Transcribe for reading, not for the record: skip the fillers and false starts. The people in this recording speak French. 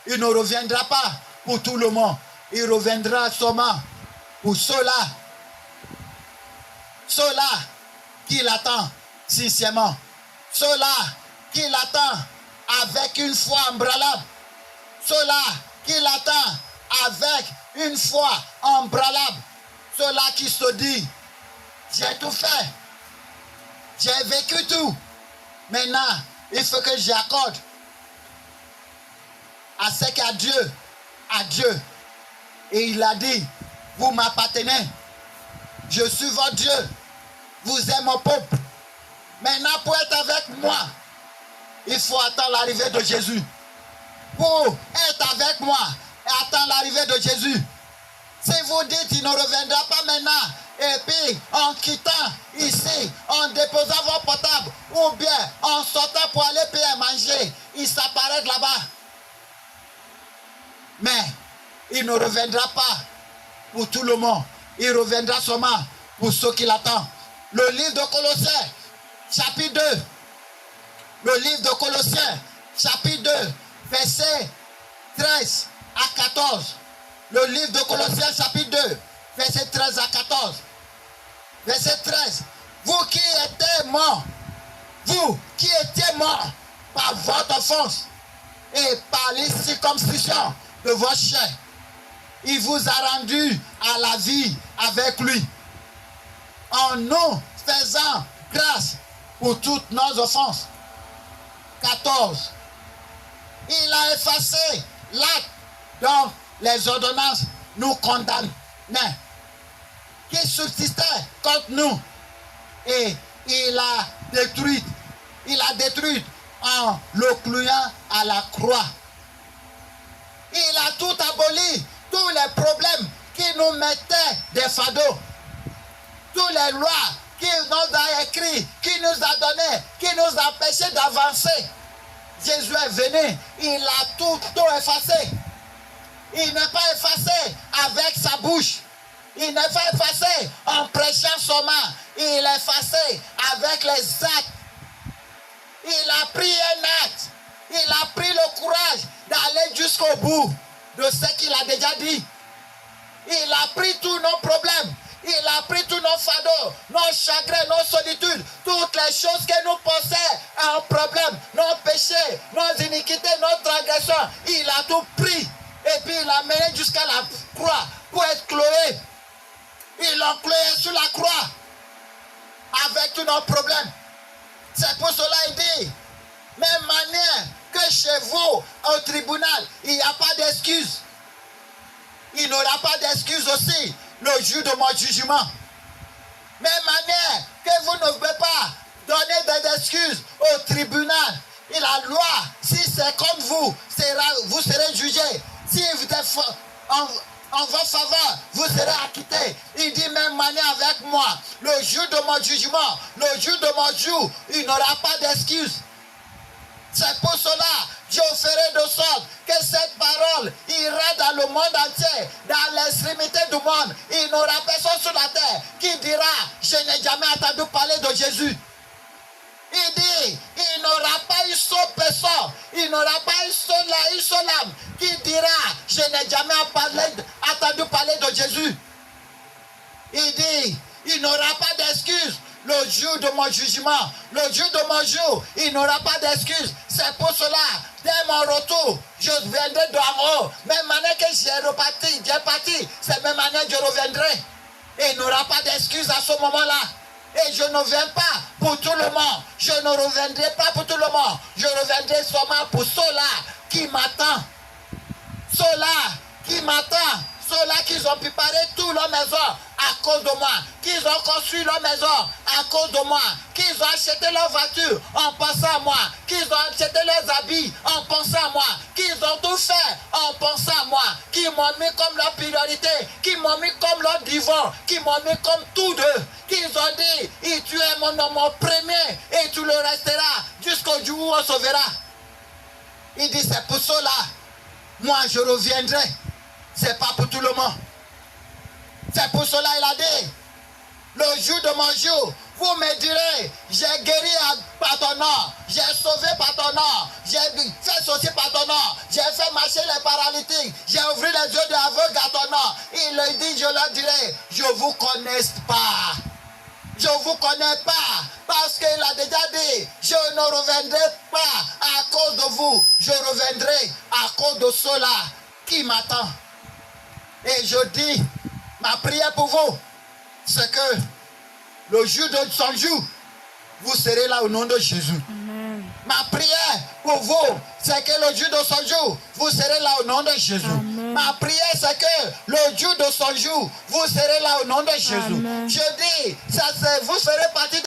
Il ne reviendra pas pour tout le monde. Il reviendra seulement pour ceux-là. Ceux-là qui l'attendent sincèrement. Ceux-là qui l'attendent avec une foi embranlable. Ceux-là qui l'attendent avec une foi embranlable. Ceux-là qui se disent, j'ai tout fait. J'ai vécu tout. Maintenant, il faut que j'accorde à ce qu'à Dieu, à Dieu. Et il a dit, vous m'appartenez. Je suis votre Dieu. Vous êtes mon peuple. Maintenant, pour être avec moi, il faut attendre l'arrivée de Jésus. Pour être avec moi et attendre l'arrivée de Jésus. Si vous dites qu'il ne reviendra pas maintenant, et puis en quittant ici, en déposant vos portables, ou bien en sortant pour aller payer à manger, il s'apparaît là-bas. Mais il ne reviendra pas pour tout le monde. Il reviendra seulement pour ceux qui l'attendent. Le livre de Colossiens, chapitre 2. Le livre de Colossiens, chapitre 2, versets 13 à 14. Le livre de Colossiens, chapitre 2, versets 13 à 14. Verset 13. Vous qui étiez morts, vous qui étiez morts par votre offense et par les circoncisions de votre chair, il vous a rendu à la vie avec lui, en nous faisant grâce pour toutes nos offenses. 14. Il a effacé l'acte dont les ordonnances nous condamnent, qui subsistait contre nous, et il a détruit en le clouant à la croix. Il a tout aboli, tous les problèmes qui nous mettaient des fardeaux, toutes les lois qu'il nous a écrites, qui nous a données, qui nous empêchaient d'avancer. Jésus est venu, il a tout effacé. Il n'est pas effacé avec sa bouche. Il n'est pas effacé en prêchant seulement. Il est effacé avec les actes. Il a pris un acte. Il a pris le courage d'aller jusqu'au bout de ce qu'il a déjà dit. Il a pris tous nos problèmes. Il a pris tous nos fardeaux, nos chagrins, nos solitudes, toutes les choses que nous possèdent en problème, nos péchés, nos iniquités, nos transgressions. Il a tout pris et puis il l'a mené jusqu'à la croix pour être cloué. Il l'a cloué sur la croix avec tous nos problèmes. C'est pour cela qu'il dit, même manière que chez vous au tribunal, il n'y a pas d'excuse. Il n'aura pas d'excuse aussi le jour de mon jugement. Même manière que vous ne pouvez pas donner des excuses au tribunal. Et la loi, si c'est contre vous, vous serez jugé. Si vous êtes en votre faveur, vous serez acquitté. Il dit même manière avec moi. Le jour de mon jugement, le jour de mon jour, il n'aura pas d'excuse. C'est pour cela, je ferai de sorte que cette parole ira dans le monde entier, dans l'extrémité du monde. Il n'aura personne sur la terre qui dira, je n'ai jamais entendu parler de Jésus. Il dit, il n'aura pas une seule personne, il n'aura pas une seule âme qui dira, je n'ai jamais entendu parler de Jésus. Il dit, il n'aura pas d'excuse. Le jour de mon jugement, le jour de mon jour, il n'aura pas d'excuse. C'est pour cela, dès mon retour, je viendrai d'en haut. Même année que j'ai parti, c'est même année que je reviendrai. Et il n'aura pas d'excuse à ce moment-là. Et je ne viens pas pour tout le monde. Je ne reviendrai pas pour tout le monde. Je reviendrai seulement pour ceux-là qui m'attendent. Ceux-là qui m'attendent. Ceux-là qui ont préparé toute leur maison à cause de moi, qu'ils ont construit leur maison à cause de moi, qu'ils ont acheté leur voiture en pensant à moi, qu'ils ont acheté leurs habits en pensant à moi, qu'ils ont tout fait en pensant à moi, qui m'ont mis comme leur priorité, qui m'ont mis comme leur divan, qui m'ont mis comme tous deux, qu'ils ont dit, et tu es mon premier et tu le resteras jusqu'au jour où on sauvera. Il dit, c'est pour cela, moi je reviendrai. C'est pas pour tout le monde. C'est pour cela qu'il a dit, le jour de mon jour, vous me direz, j'ai guéri par ton nom, j'ai sauvé par ton nom, j'ai fait ceci par ton nom, j'ai fait ma marché les paralytiques. J'ai ouvert les yeux des aveugles à ton nom. Il leur dit, je leur dirai, je ne vous connais pas. Je ne vous connais pas. Parce qu'il a déjà dit, je ne reviendrai pas à cause de vous. Je reviendrai à cause de ceux-là qui m'attendent. Et je dis, ma prière pour vous, c'est que le jour de son jour, vous serez là au nom de Jésus. Amen. Ma prière pour vous, c'est que le jour de son jour, vous serez là au nom de Jésus. Amen. Ma prière, c'est que le jour de son jour, vous serez là au nom de Jésus. Amen. Je dis, vous serez parti